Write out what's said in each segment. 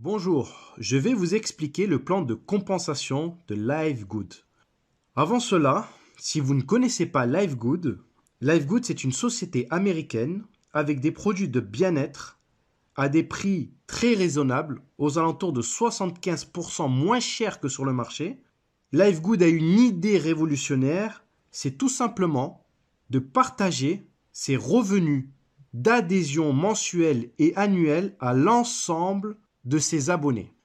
Bonjour, je vais vous expliquer le plan de compensation de LiveGood. Avant cela, si vous ne connaissez pas LiveGood c'est une société américaine avec des produits de bien-être à des prix très raisonnables, aux alentours de 75% moins chers que sur le marché. LiveGood a une idée révolutionnaire, c'est tout simplement de partager ses revenus d'adhésion mensuelle et annuelle à l'ensemble de ses abonnés.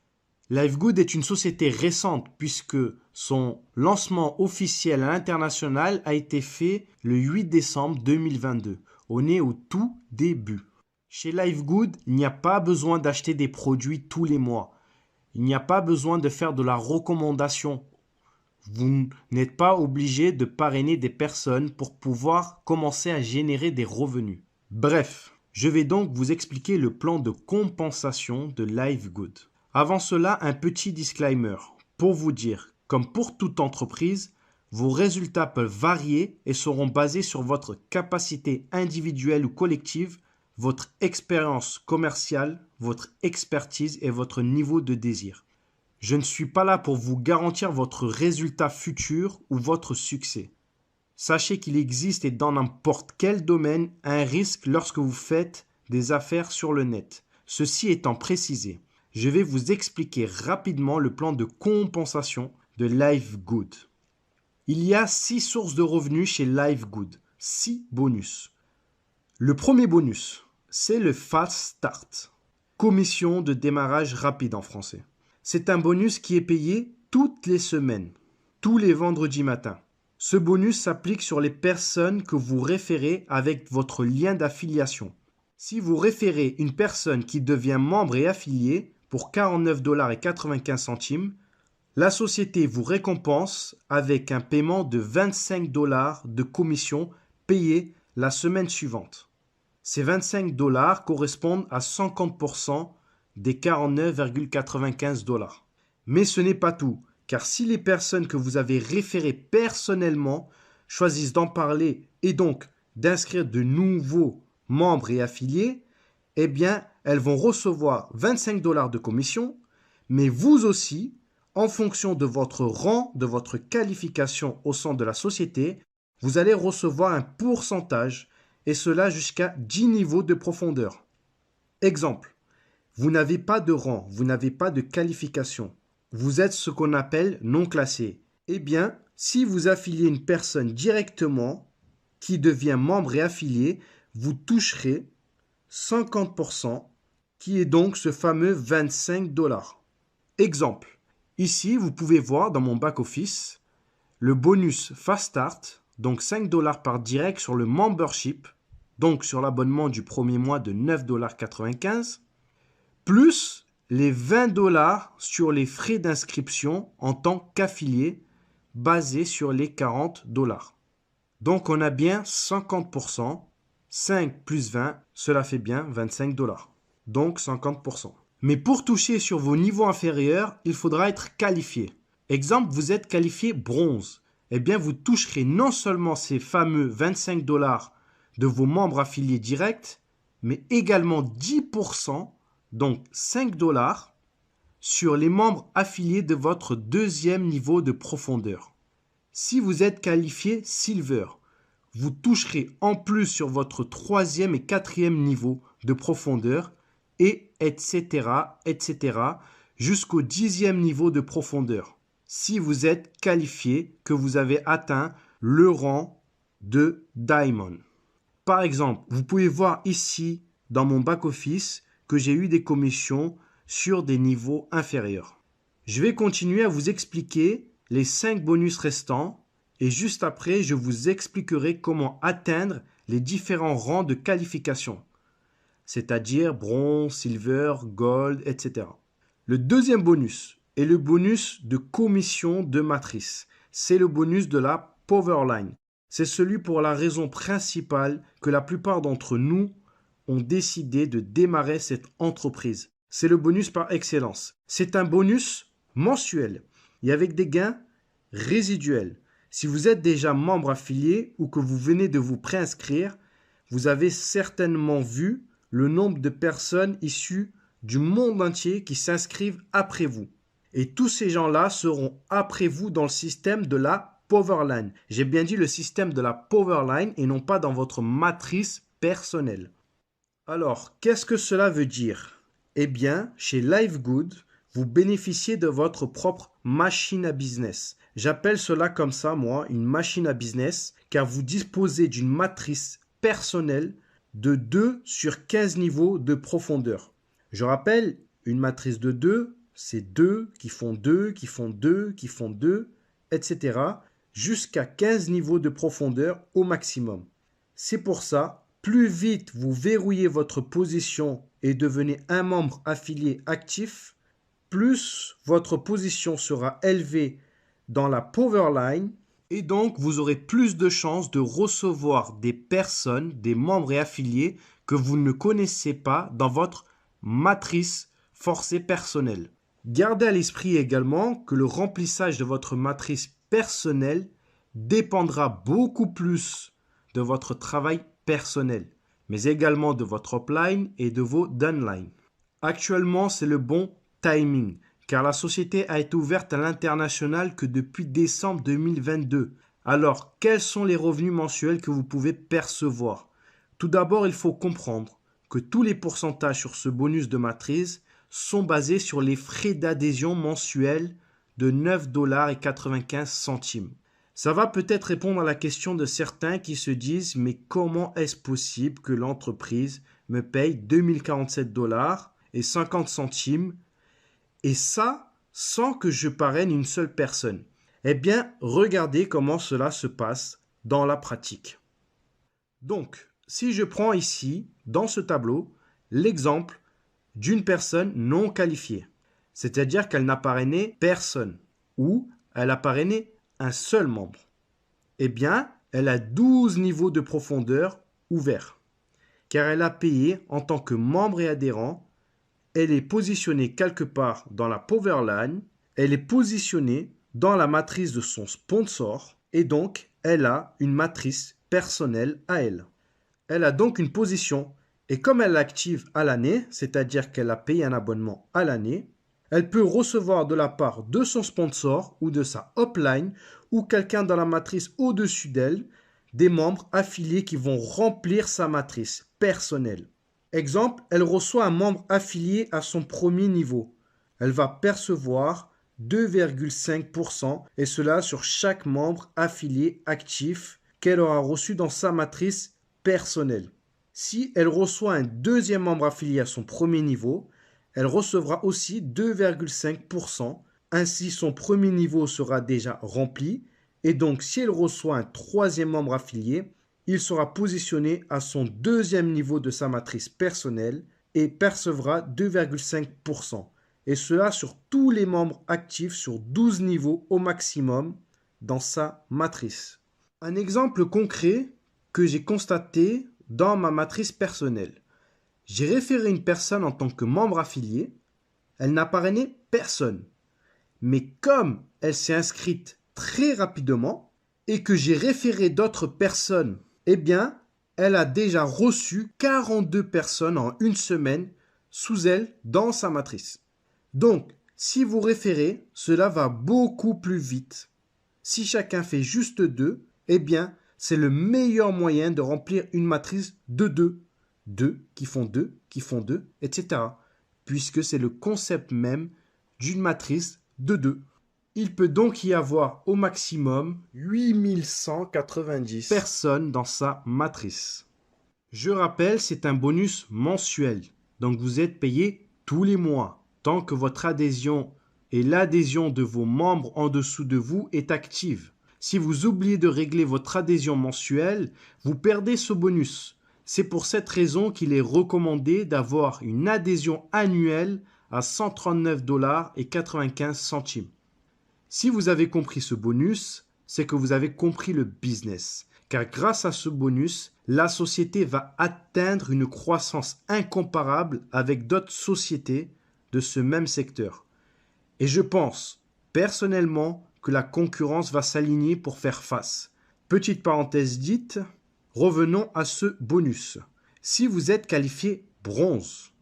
LiveGood est une société récente puisque son lancement officiel à l'international a été fait le 8 décembre 2022. On est au tout début. Chez LiveGood, il n'y a pas besoin d'acheter des produits tous les mois. Il n'y a pas besoin de faire de la recommandation. Vous n'êtes pas obligé de parrainer des personnes pour pouvoir commencer à générer des revenus. Bref, je vais donc vous expliquer le plan de compensation de LiveGood. Avant cela, un petit disclaimer pour vous dire, comme pour toute entreprise, vos résultats peuvent varier et seront basés sur votre capacité individuelle ou collective, votre expérience commerciale, votre expertise et votre niveau de désir. Je ne suis pas là pour vous garantir votre résultat futur ou votre succès. Sachez qu'il existe et dans n'importe quel domaine un risque lorsque vous faites des affaires sur le net. Ceci étant précisé, je vais vous expliquer rapidement le plan de compensation de LiveGood. Il y a 6 sources de revenus chez LiveGood, 6 bonus. Le premier bonus, c'est le Fast Start, commission de démarrage rapide en français. C'est un bonus qui est payé toutes les semaines, tous les vendredis matins. Ce bonus s'applique sur les personnes que vous référez avec votre lien d'affiliation. Si vous référez une personne qui devient membre et affiliée pour 49,95 $, la société vous récompense avec un paiement de 25 $ de commission payée la semaine suivante. Ces 25 $ correspondent à 50% des 49,95 $. Mais ce n'est pas tout, car si les personnes que vous avez référées personnellement choisissent d'en parler et donc d'inscrire de nouveaux membres et affiliés, eh bien, elles vont recevoir 25 $ de commission, mais vous aussi, en fonction de votre rang, de votre qualification au sein de la société, vous allez recevoir un pourcentage, et cela jusqu'à 10 niveaux de profondeur. Exemple, vous n'avez pas de rang, vous n'avez pas de qualification. Vous êtes ce qu'on appelle non classé. Eh bien, si vous affiliez une personne directement qui devient membre et affilié, vous toucherez 50%, qui est donc ce fameux 25 $. Exemple, ici vous pouvez voir dans mon back-office le bonus Fast Start, donc 5 $ par direct sur le membership, donc sur l'abonnement du premier mois de 9,95 $, plus les 20 $ sur les frais d'inscription en tant qu'affilié, basés sur les 40 $. Donc on a bien 50%, 5 plus 20, cela fait bien 25 $. Donc 50%. Mais pour toucher sur vos niveaux inférieurs, il faudra être qualifié. Exemple, vous êtes qualifié bronze. Eh bien, vous toucherez non seulement ces fameux 25 $ de vos membres affiliés directs, mais également 10%, donc 5 $ sur les membres affiliés de votre deuxième niveau de profondeur. Si vous êtes qualifié Silver, vous toucherez en plus sur votre troisième et quatrième niveau de profondeur et etc. jusqu'au 10e niveau de profondeur. Si vous êtes qualifié, que vous avez atteint le rang de Diamond. Par exemple, vous pouvez voir ici dans mon back-office que j'ai eu des commissions sur des niveaux inférieurs. Je vais continuer à vous expliquer les 5 bonus restants et juste après, je vous expliquerai comment atteindre les différents rangs de qualification, c'est-à-dire bronze, silver, gold, etc. Le deuxième bonus est le bonus de commission de matrice. C'est le bonus de la Powerline. C'est celui pour la raison principale que la plupart d'entre nous ont décidé de démarrer cette entreprise. C'est le bonus par excellence. C'est un bonus mensuel et avec des gains résiduels. Si vous êtes déjà membre affilié ou que vous venez de vous préinscrire, vous avez certainement vu le nombre de personnes issues du monde entier qui s'inscrivent après vous. Et tous ces gens-là seront après vous dans le système de la Powerline. J'ai bien dit le système de la Powerline et non pas dans votre matrice personnelle. Alors, qu'est-ce que cela veut dire? Eh bien, chez LiveGood, vous bénéficiez de votre propre machine à business. J'appelle cela comme ça, moi, une machine à business, car vous disposez d'une matrice personnelle de 2 sur 15 niveaux de profondeur. Je rappelle, une matrice de 2, c'est 2 qui font 2, qui font 2, qui font 2, etc. jusqu'à 15 niveaux de profondeur au maximum. C'est pour ça, plus vite vous verrouillez votre position et devenez un membre affilié actif, plus votre position sera élevée dans la Powerline et donc vous aurez plus de chances de recevoir des personnes, des membres et affiliés que vous ne connaissez pas dans votre matrice forcée personnelle. Gardez à l'esprit également que le remplissage de votre matrice personnelle dépendra beaucoup plus de votre travail personnel, mais également de votre upline et de vos downlines. Actuellement, c'est le bon timing, car la société a été ouverte à l'international que depuis décembre 2022. Alors, quels sont les revenus mensuels que vous pouvez percevoir? Tout d'abord, il faut comprendre que tous les pourcentages sur ce bonus de matrice sont basés sur les frais d'adhésion mensuels de 9,95 $. Ça va peut-être répondre à la question de certains qui se disent « Mais comment est-ce possible que l'entreprise me paye 2047 $ et 50 centimes et ça sans que je parraine une seule personne ?» Eh bien, regardez comment cela se passe dans la pratique. Donc, si je prends ici, dans ce tableau, l'exemple d'une personne non qualifiée, c'est-à-dire qu'elle n'a parrainé personne ou elle a parrainé un seul membre, eh bien, elle a 12 niveaux de profondeur ouverts, car elle a payé en tant que membre et adhérent, elle est positionnée quelque part dans la Powerline, elle est positionnée dans la matrice de son sponsor, et donc elle a une matrice personnelle à elle. Elle a donc une position, et comme elle l'active à l'année, c'est-à-dire qu'elle a payé un abonnement à l'année, elle peut recevoir de la part de son sponsor ou de sa upline ou quelqu'un dans la matrice au-dessus d'elle, des membres affiliés qui vont remplir sa matrice personnelle. Exemple, elle reçoit un membre affilié à son premier niveau. Elle va percevoir 2,5% et cela sur chaque membre affilié actif qu'elle aura reçu dans sa matrice personnelle. Si elle reçoit un deuxième membre affilié à son premier niveau, elle recevra aussi 2,5%. Ainsi, son premier niveau sera déjà rempli. Et donc, si elle reçoit un troisième membre affilié, il sera positionné à son deuxième niveau de sa matrice personnelle et percevra 2,5%. Et cela sur tous les membres actifs sur 12 niveaux au maximum dans sa matrice. Un exemple concret que j'ai constaté dans ma matrice personnelle. J'ai référé une personne en tant que membre affilié. Elle n'a parrainé personne. Mais comme elle s'est inscrite très rapidement et que j'ai référé d'autres personnes, eh bien, elle a déjà reçu 42 personnes en une semaine sous elle dans sa matrice. Donc, si vous référez, cela va beaucoup plus vite. Si chacun fait juste 2, eh bien, c'est le meilleur moyen de remplir une matrice de 2. 2 qui font 2, qui font 2, etc. Puisque c'est le concept même d'une matrice de 2. Il peut donc y avoir au maximum 8190 personnes dans sa matrice. Je rappelle, c'est un bonus mensuel. Donc vous êtes payé tous les mois, tant que votre adhésion et l'adhésion de vos membres en dessous de vous est active. Si vous oubliez de régler votre adhésion mensuelle, vous perdez ce bonus. C'est pour cette raison qu'il est recommandé d'avoir une adhésion annuelle à 139,95 $. Si vous avez compris ce bonus, c'est que vous avez compris le business. Car grâce à ce bonus, la société va atteindre une croissance incomparable avec d'autres sociétés de ce même secteur. Et je pense, personnellement, que la concurrence va s'aligner pour faire face. Petite parenthèse dite, revenons à ce bonus. Si vous êtes qualifié bronze,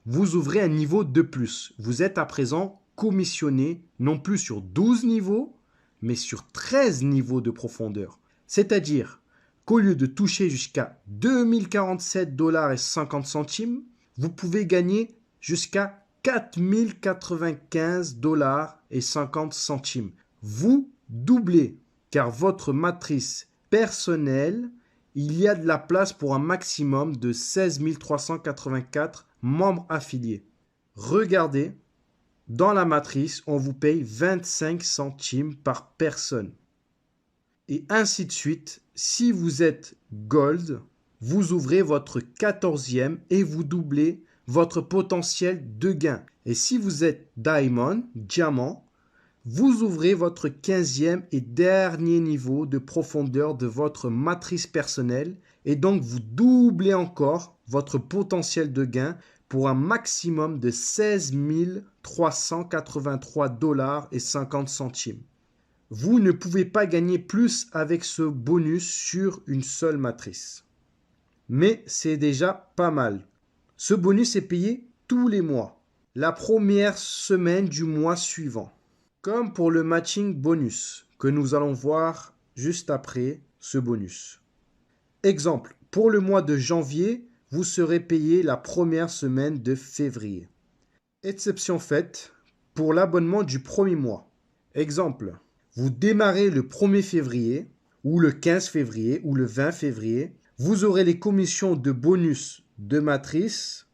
vous ouvrez un niveau de plus. Vous êtes à présent commissionné non plus sur 12 niveaux, mais sur 13 niveaux de profondeur. C'est-à-dire qu'au lieu de toucher jusqu'à 2047,50 $, vous pouvez gagner jusqu'à 4095,50 $. Vous doublez, car votre matrice personnelle, il y a de la place pour un maximum de 16 384 membres affiliés. Regardez, dans la matrice, on vous paye 25 centimes par personne. Et ainsi de suite, si vous êtes Gold, vous ouvrez votre 14e et vous doublez votre potentiel de gain. Et si vous êtes Diamond, Diamant, vous ouvrez votre 15e et dernier niveau de profondeur de votre matrice personnelle et donc vous doublez encore votre potentiel de gain pour un maximum de 16 383,50 $. Vous ne pouvez pas gagner plus avec ce bonus sur une seule matrice. Mais c'est déjà pas mal. Ce bonus est payé tous les mois, la première semaine du mois suivant. Comme pour le matching bonus que nous allons voir juste après ce bonus. Exemple, pour le mois de janvier, vous serez payé la première semaine de février. Exception faite pour l'abonnement du premier mois. Exemple, vous démarrez le 1er février ou le 15 février ou le 20 février. Vous aurez les commissions de bonus de matrice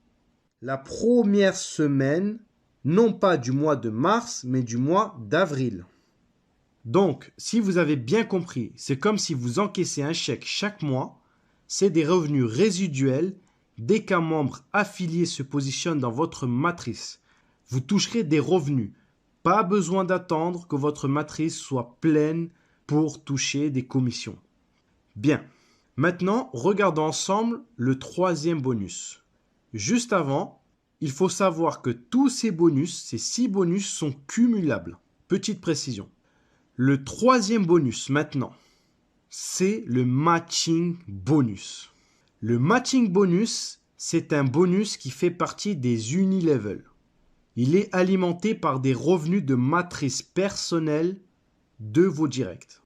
la première semaine, non pas du mois de mars, mais du mois d'avril. Donc, si vous avez bien compris, c'est comme si vous encaissez un chèque chaque mois. C'est des revenus résiduels dès qu'un membre affilié se positionne dans votre matrice. Vous toucherez des revenus. Pas besoin d'attendre que votre matrice soit pleine pour toucher des commissions. Bien. Maintenant, regardons ensemble le 3e bonus. Juste avant, il faut savoir que tous ces 6 bonus sont cumulables. Petite précision. Le 3e bonus maintenant, c'est le matching bonus. Le matching bonus, c'est un bonus qui fait partie des Unilevel. Il est alimenté par des revenus de matrice personnelle de vos directs.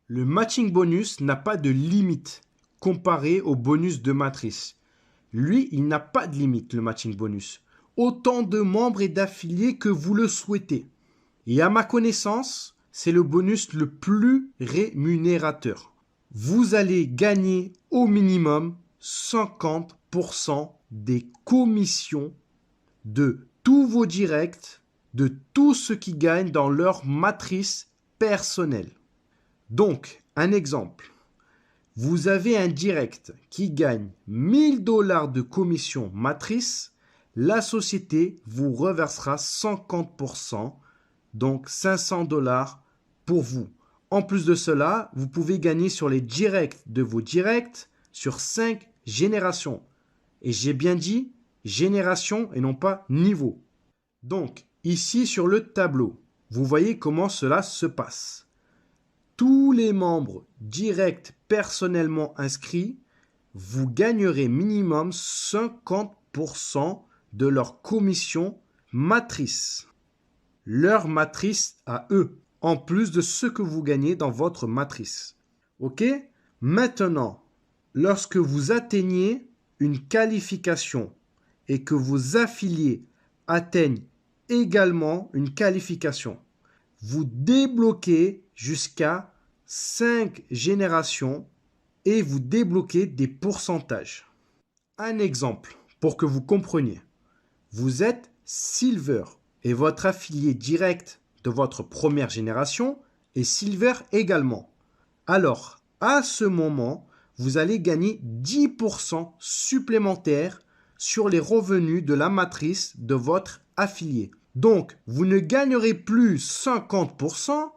Le matching bonus n'a pas de limite comparé au bonus de matrice. Lui, il n'a pas de limite, le matching bonus. Autant de membres et d'affiliés que vous le souhaitez. Et à ma connaissance, c'est le bonus le plus rémunérateur. Vous allez gagner au minimum 50% des commissions de tous vos directs, de tous ceux qui gagnent dans leur matrice personnelle. Donc, un exemple. Vous avez un direct qui gagne 1000 $ de commission matrice, la société vous reversera 50%, donc 500 $ pour vous. En plus de cela, vous pouvez gagner sur les directs de vos directs sur 5 générations. Et j'ai bien dit génération et non pas niveau. Donc, ici sur le tableau, vous voyez comment cela se passe. Tous les membres directs personnellement inscrits, vous gagnerez minimum 50% de leur commission matrice. Leur matrice à eux, en plus de ce que vous gagnez dans votre matrice. Ok ? Maintenant, lorsque vous atteignez une qualification et que vos affiliés atteignent également une qualification, vous débloquez jusqu'à 5 générations et vous débloquez des pourcentages. Un exemple pour que vous compreniez. Vous êtes Silver et votre affilié direct de votre première génération est Silver également. Alors, à ce moment, vous allez gagner 10% supplémentaires sur les revenus de la matrice de votre affilié. Donc, vous ne gagnerez plus 50%,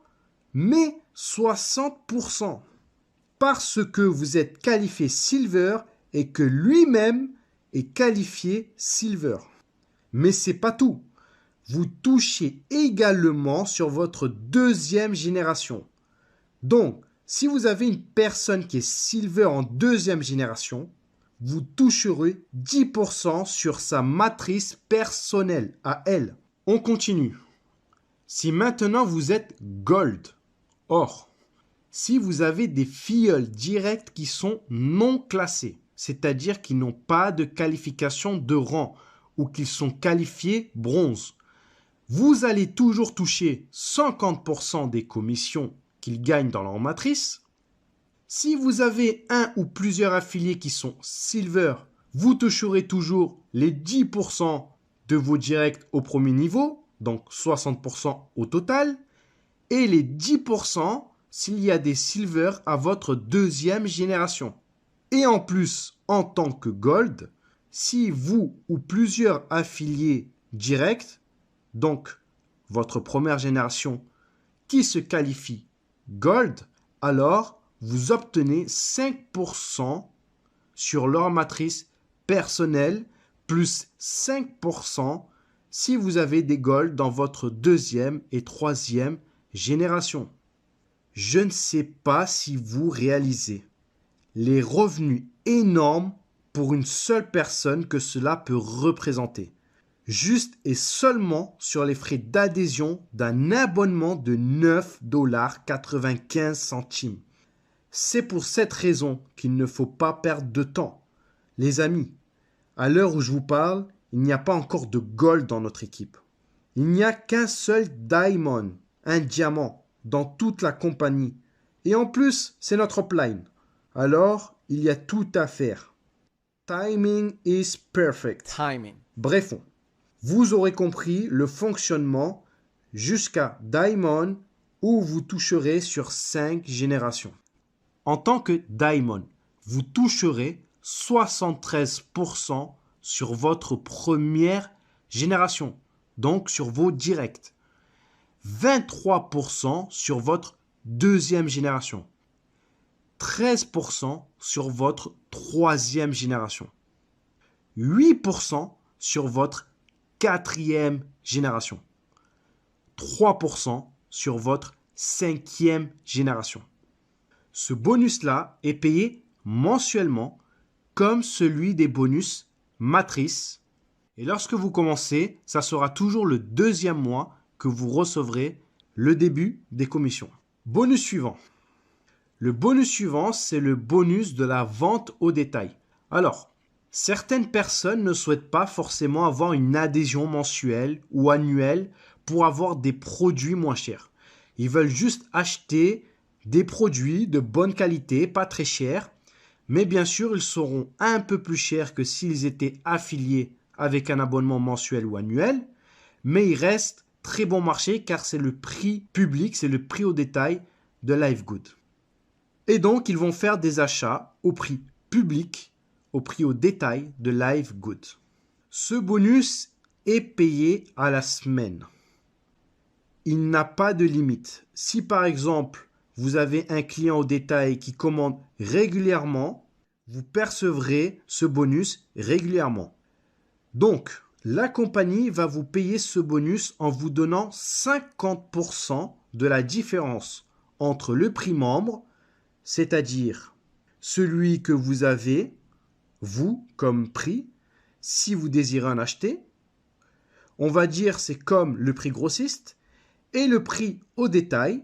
mais 60%. Parce que vous êtes qualifié Silver et que lui-même est qualifié Silver. Mais c'est pas tout. Vous touchez également sur votre 2e génération. Donc, si vous avez une personne qui est Silver en 2e génération, vous toucherez 10% sur sa matrice personnelle à elle. On continue. Si maintenant vous êtes Gold, or, si vous avez des filleuls directs qui sont non classés, c'est-à-dire qui n'ont pas de qualification de rang ou qu'ils sont qualifiés bronze, vous allez toujours toucher 50% des commissions qu'ils gagnent dans leur matrice. Si vous avez un ou plusieurs affiliés qui sont silver, vous toucherez toujours les 10% de vos directs au premier niveau, donc 60% au total, et les 10% s'il y a des silver à votre deuxième génération. Et en plus, en tant que gold, si vous ou plusieurs affiliés directs, donc votre première génération, qui se qualifie gold, alors vous obtenez 5% sur leur matrice personnelle plus 5% si vous avez des gold dans votre deuxième et troisième génération. Je ne sais pas si vous réalisez les revenus énormes pour une seule personne que cela peut représenter. Juste et seulement sur les frais d'adhésion d'un abonnement de 9,95 $. C'est pour cette raison qu'il ne faut pas perdre de temps. Les amis, à l'heure où je vous parle, il n'y a pas encore de gold dans notre équipe. Il n'y a qu'un seul diamond, un diamant, dans toute la compagnie. Et en plus, c'est notre upline. Alors, il y a tout à faire. Timing is perfect. Timing. Bref, vous aurez compris le fonctionnement jusqu'à Diamond où vous toucherez sur 5 générations. En tant que Diamond, vous toucherez 73% sur votre première génération, donc sur vos directs. 23% sur votre deuxième génération. 13% sur votre troisième génération. 8% sur votre quatrième génération. 3% sur votre cinquième génération. Ce bonus-là est payé mensuellement comme celui des bonus matrices. Et lorsque vous commencez, ça sera toujours le deuxième mois que vous recevrez le début des commissions. Bonus suivant. Le bonus suivant, c'est le bonus de la vente au détail. Alors, certaines personnes ne souhaitent pas forcément avoir une adhésion mensuelle ou annuelle pour avoir des produits moins chers. Ils veulent juste acheter des produits de bonne qualité, pas très chers, mais bien sûr, ils seront un peu plus chers que s'ils étaient affiliés avec un abonnement mensuel ou annuel, mais ils restent très bon marché car c'est le prix public, c'est le prix au détail de LiveGood. Et donc, ils vont faire des achats au prix public, au prix au détail de LiveGood. Ce bonus est payé à la semaine. Il n'a pas de limite. Si par exemple, vous avez un client au détail qui commande régulièrement, vous percevrez ce bonus régulièrement. Donc, la compagnie va vous payer ce bonus en vous donnant 50% de la différence entre le prix membre, c'est-à-dire celui que vous avez, vous, comme prix, si vous désirez en acheter. On va dire c'est comme le prix grossiste. Et le prix au détail,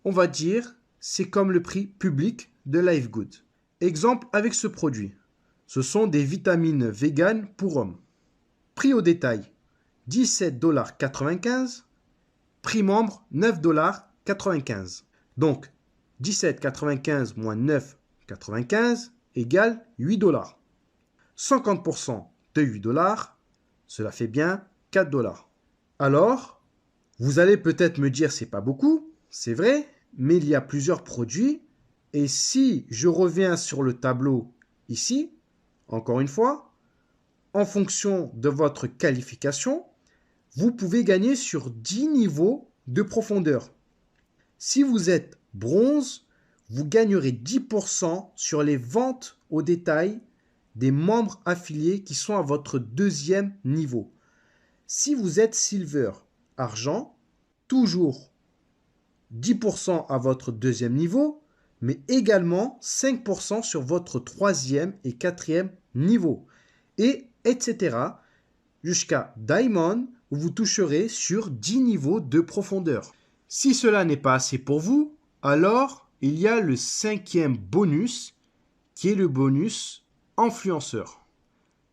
on va dire c'est comme le prix public de LiveGood. Exemple avec ce produit. Ce sont des vitamines véganes pour hommes. Prix au détail, 17,95 $. Prix membre, 9,95 $. Donc, 17,95 moins 9,95 égale 8 $. 50% de 8 $, cela fait bien 4 $. Alors, vous allez peut-être me dire c'est pas beaucoup, c'est vrai, mais il y a plusieurs produits. Et si je reviens sur le tableau ici, encore une fois, en fonction de votre qualification, vous pouvez gagner sur 10 niveaux de profondeur. Si vous êtes bronze, vous gagnerez 10% sur les ventes au détail des membres affiliés qui sont à votre deuxième niveau. Si vous êtes silver, argent, toujours 10% à votre deuxième niveau, mais également 5% sur votre troisième et quatrième niveau, et etc. jusqu'à Diamond, où vous toucherez sur 10 niveaux de profondeur. Si cela n'est pas assez pour vous, alors il y a le cinquième bonus, qui est le bonus influenceur.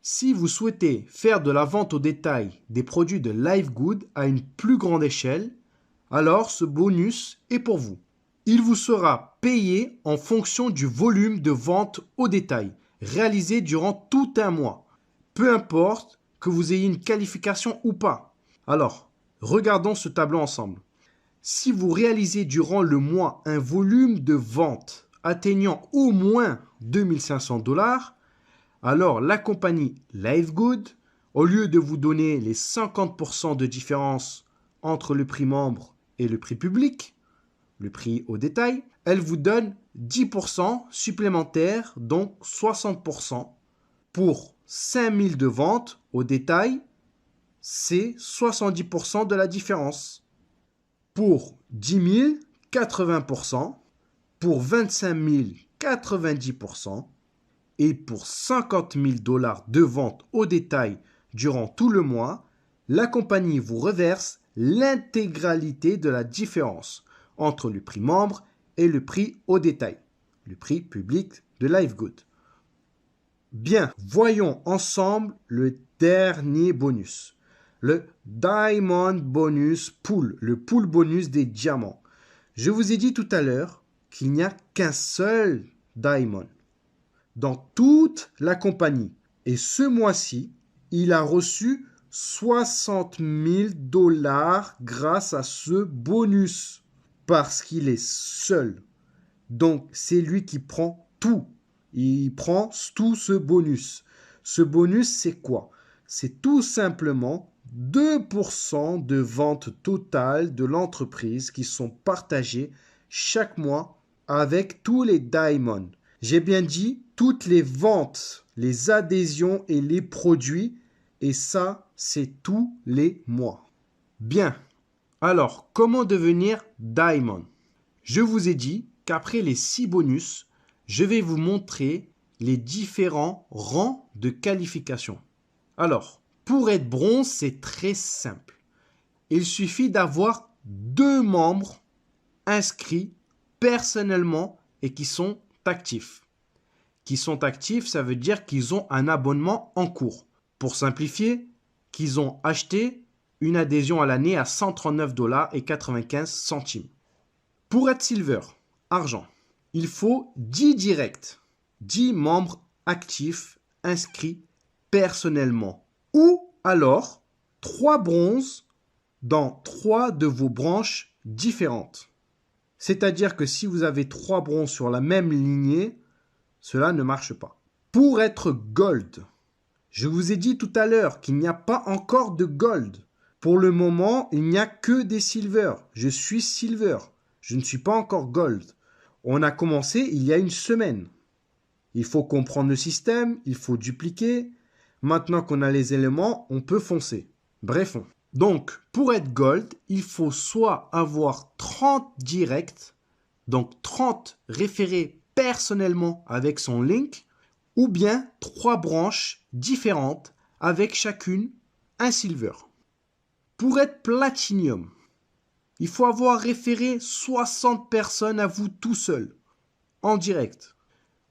Si vous souhaitez faire de la vente au détail des produits de LiveGood à une plus grande échelle, alors ce bonus est pour vous. Il vous sera payé en fonction du volume de vente au détail réalisé durant tout un mois, peu importe que vous ayez une qualification ou pas. Alors, regardons ce tableau ensemble. Si vous réalisez durant le mois un volume de vente atteignant au moins 2500 $, alors la compagnie LiveGood, au lieu de vous donner les 50% de différence entre le prix membre et le prix public, le prix au détail, elle vous donne 10% supplémentaires, donc 60%. Pour 5000 de vente au détail, c'est 70% de la différence. Pour 10 000, 80%. Pour 25 000, 90%. Et pour 50 000 $ de vente au détail durant tout le mois, la compagnie vous reverse l'intégralité de la différence entre le prix membre et le prix au détail, le prix public de LiveGood. Bien, voyons ensemble le dernier bonus, le Diamond Bonus Pool, le pool bonus des diamants. Je vous ai dit tout à l'heure qu'il n'y a qu'un seul Diamond dans toute la compagnie. Et ce mois-ci, il a reçu 60 000 $ grâce à ce bonus. Parce qu'il est seul. Donc, c'est lui qui prend tout. Il prend tout ce bonus. Ce bonus, c'est quoi? C'est tout simplement 2% de vente totale de l'entreprise qui sont partagées chaque mois avec tous les diamonds. J'ai bien dit toutes les ventes, les adhésions et les produits. Et ça, c'est tous les mois. Bien. Alors, comment devenir Diamond? Je vous ai dit qu'après les 6 bonus, je vais vous montrer les différents rangs de qualification. Alors, pour être bronze, c'est très simple. Il suffit d'avoir 2 membres inscrits personnellement et qui sont actifs. Qui sont actifs, ça veut dire qu'ils ont un abonnement en cours. Pour simplifier, qu'ils ont acheté une adhésion à l'année à 139,95 $. Pour être silver, argent, il faut 10 directs, 10 membres actifs inscrits personnellement. Ou alors 3 bronzes dans 3 de vos branches différentes. C'est-à-dire que si vous avez 3 bronzes sur la même lignée, cela ne marche pas. Pour être gold, je vous ai dit tout à l'heure qu'il n'y a pas encore de gold. Pour le moment, il n'y a que des silver. Je suis silver. Je ne suis pas encore gold. On a commencé il y a une semaine. Il faut comprendre le système, il faut dupliquer. Maintenant qu'on a les éléments, on peut foncer. Bref. Donc, pour être gold, il faut soit avoir 30 directs, donc 30 référés personnellement avec son link, ou bien 3 branches différentes avec chacune un silver. Pour être platinum, il faut avoir référé 60 personnes à vous tout seul, en direct.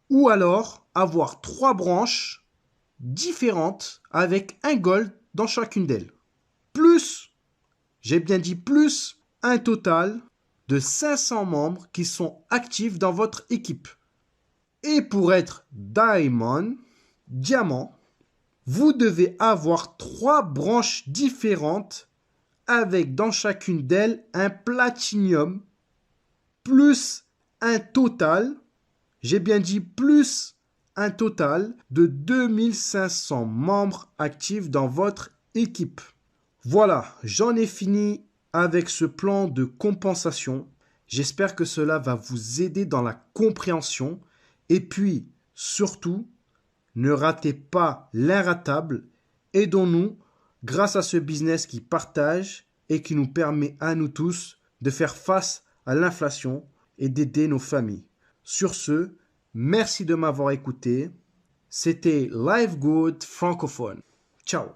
Ou alors avoir 3 branches différentes avec un gold dans chacune d'elles. Plus, j'ai bien dit plus, un total de 500 membres qui sont actifs dans votre équipe. Et pour être diamond, diamant, vous devez avoir 3 branches différentes avec dans chacune d'elles un platinium plus un total, j'ai bien dit plus un total de 2500 membres actifs dans votre équipe. Voilà, j'en ai fini avec ce plan de compensation. J'espère que cela va vous aider dans la compréhension. Et puis, surtout, ne ratez pas l'inratable. Aidons-nous grâce à ce business qui partage et qui nous permet à nous tous de faire face à l'inflation et d'aider nos familles. Sur ce, merci de m'avoir écouté. C'était Live Good francophone. Ciao.